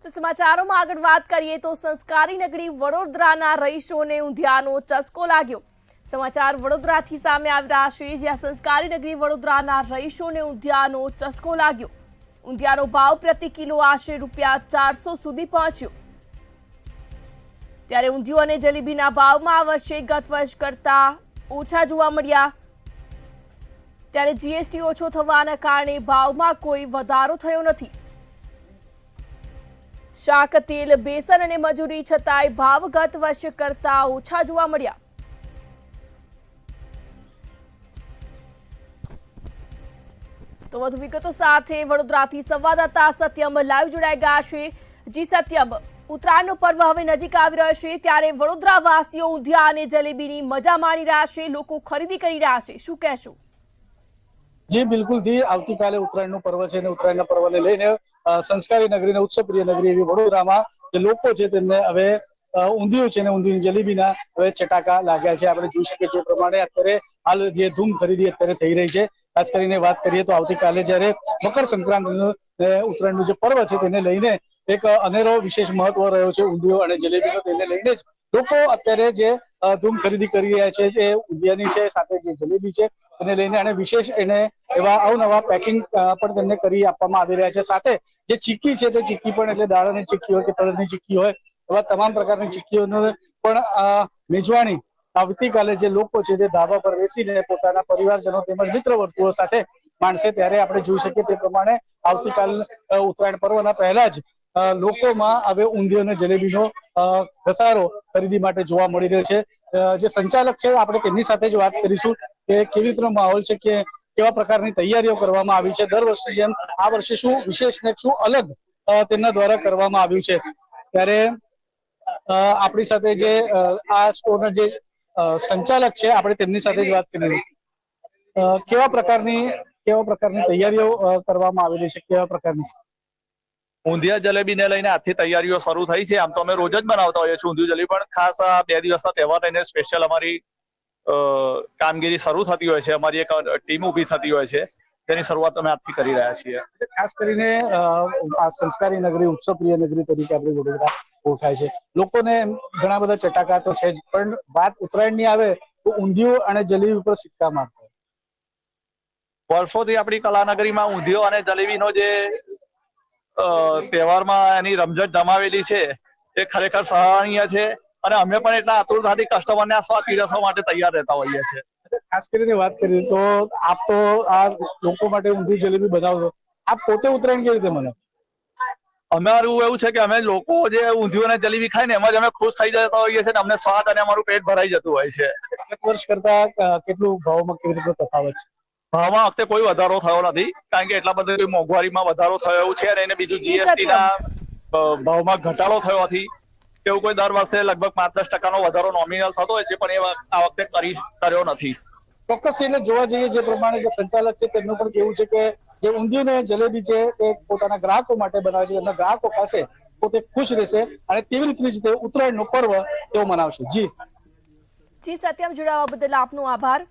તો સમાચારોમાં આગળ વાત કરીએ તો સંસ્કારી નગરી વડોદરાના રહીશોને ઊંધિયાનો ચસ્કો લાગ્યો। સમાચાર વડોદરાથી સામે આવી રહ્યા છે, જ્યાં સંસ્કારી નગરી વડોદરાના રહીશોને ઊંધિયાનો ચસ્કો લાગ્યો। ઊંધિયાનો ભાવ પ્રતિ કિલો આશરે ₹400 સુધી પહોંચ્યો। ત્યારે ઊંધિયું અને જલેબીના ભાવમાં આ વર્ષે ગત વર્ષ કરતા ઓછા જોવા મળ્યા। ત્યારે જીએસટી ઓછો થવાના કારણે ભાવમાં કોઈ વધારો થયો નથી। શાક, તેલ, બેસન અને મજૂરી છતાંય ભાવ ગત વર્ષ કરતા ઓછા જોવા મળ્યા। તો વધુ વિગતો સાથે વડોદરાથી સંવાદદાતા સત્યમ લાઈવ જોડાઈ ગયા છે। જી સત્યમ, ઉત્તરાયણનો પર્વ હવે નજીક આવી રહ્યો છે, ત્યારે વડોદરા વાસીઓ ઊંધિયા અને જલેબીની મજા માણી રહ્યા છે, લોકો ખરીદી કરી રહ્યા છે, શું કહેશો? જી બિલકુલ થી આવતીકાલે ઉત્તરાયણનું પર્વ છે અને ઉત્તરાયણના પર્વને લઈને સંસ્કારી નગરી અને ઉત્સવપ્રિય નગરી એવી વડોદરામાં જે લોકો છે તેમને હવે ઊંધિયું છે અને ઊંધિયું જલેબીના હવે ચટાકા લાગ્યા છે। આપણે જોઈ શકીએ છીએ પ્રમાણે અત્યારે હાલ જે ધૂમ ખરીદી અત્યારે થઈ રહી છે। ખાસ કરીને વાત કરીએ તો આવતીકાલે જ્યારે મકર સંક્રાંતિનું ઉત્તરાયણનું જે પર્વ છે તેને લઈને એક અનેરો વિશેષ મહત્વ રહ્યો છે ઊંધિયું અને જલેબીનો, તેને લઈને જ લોકો અત્યારે જે ધૂમ ખરીદી કરી રહ્યા છે એ ઊંધિયાની છે, સાથે જે જલેબી છે એને લઈને અને વિશેષ એને એવા અવનવા પેકિંગ પણ તેમને કરી આપવામાં આવી રહ્યા છે। સાથે જે ચીક્કી છે તે ચીક્કી પણ, એટલે દાળની ચીક્કી હોય કે તળની ચીક્કી હોય, એવા તમામ પ્રકારની ચીક્કીઓનું પણ મેજવાણી આવતીકાલે જે લોકો છે તે ધાબા પર બેસીને પોતાના પરિવારજનો તેમજ મિત્ર વર્તુળો સાથે માણસે। ત્યારે આપણે જોઈ શકીએ તે પ્રમાણે આવતીકાલ ઉત્તરાયણ પર્વના પહેલા જ લોકોમાં હવે ઊંધિયું અને જલેબીનો ઘસારો ખરીદી માટે જોવા મળી રહ્યો છે। જે સંચાલક છે આપણે તેમની સાથે જ વાત કરીશું કે કેવી રીતનો માહોલ છે, કે કેવા પ્રકારની તૈયારીઓ કરવામાં આવી છે, દર વર્ષે જેમ આ વર્ષે શું વિશેષ ને શું અલગ તેમના દ્વારા કરવામાં આવ્યું છે। ત્યારે આપણી સાથે જે આ સ્ટોરના જે સંચાલક છે આપણે તેમની સાથે જ વાત કરી, કેવા પ્રકારની તૈયારીઓ કરવામાં આવેલી છે, કેવા પ્રકારની? ઊંધિયા જલેબીને લઈને આજથી તૈયારીઓ શરૂ થઈ છે। આમ તો અમે રોજ જ બનાવતા હોઈએ છીએ ઊંધિયું જલેબી, પણ ખાસ આ 2 દિવસના તહેવાર લઈને સ્પેશિયલ અમારી કામગીરી શરૂ થતી હોય છે। અમારી એક ટીમ ઊભી થતી હોય છે, તેની શરૂઆત અમે આજથી કરી રહ્યા છીએ। ખાસ કરીને આ સંસ્કારી નગરી, ઉત્સવપ્રિય નગરી તરીકે આપણી વડોદરા ઓળખાય છે। લોકોને ઘણા બધા ચટાકા તો છે જ, પણ વાત ઉત્તરાયણની આવે તો ઊંધિયું અને જલેબી ઉપર સિક્કા મારતા વર્ષોથી આપણી કલાનગરીમાં ઊંધિયો અને જલેબીનો જે તહેવારમાં એની રમઝટ જમાવેલી છે તે ખરેખર સરાહનીય છે, અને અમે પણ એટલા આતુરતાથી કસ્ટમરને આ સ્વાદ પીરસવા માટે તૈયાર રહેતા હોઈએ છીએ। ખાસ કરીને વાત કરીએ તો આપ તો આ લોકો માટે ઊંધિયું જલેબી બનાવો છો, આપ પોતે ઉત્તરાયણ કેવી રીતે મનાવો? અમારું એવું છે કે અમે લોકો જે ઊંધિયું અને જલેબી ખાય ને એમાં જ અમે ખુશ થઈ જતા હોઈએ છીએ, અમને સ્વાદ અને અમારું પેટ ભરાઈ જતું હોય છે। ગત વર્ષ કરતા કેટલું ભાવમાં કેવી રીતે તફાવત છે? ભાવમાં વખતે કોઈ વધારો થયો નથી, કારણ કે એટલા બધા મોંઘવારીમાં વધારો થયો એવું છે, અને બીજું જીએસટીના ભાવમાં ઘટાડો થયો નથી। એવું કોઈ દર વર્ષે લગભગ 5-10% વધારો નોમિનલ થતો હોય છે, પણ એ આ વખતે કર્યો નથી। ચોક્કસ એટલે જોવા જઈએ જે પ્રમાણે જે સંચાલક છે તેમનું પણ કેવું છે કે જે ઊંધિયું ને જલેબી છે તે પોતાના ગ્રાહકો માટે બનાવે છે, એમના ગ્રાહકો પાસે પોતે ખુશ રહેશે અને તેવી રીતની જ તે ઉત્તરાયણનો પર્વ તેઓ મનાવશે। જી સત્યમ, જોડાવા બદલ આપનો આભાર।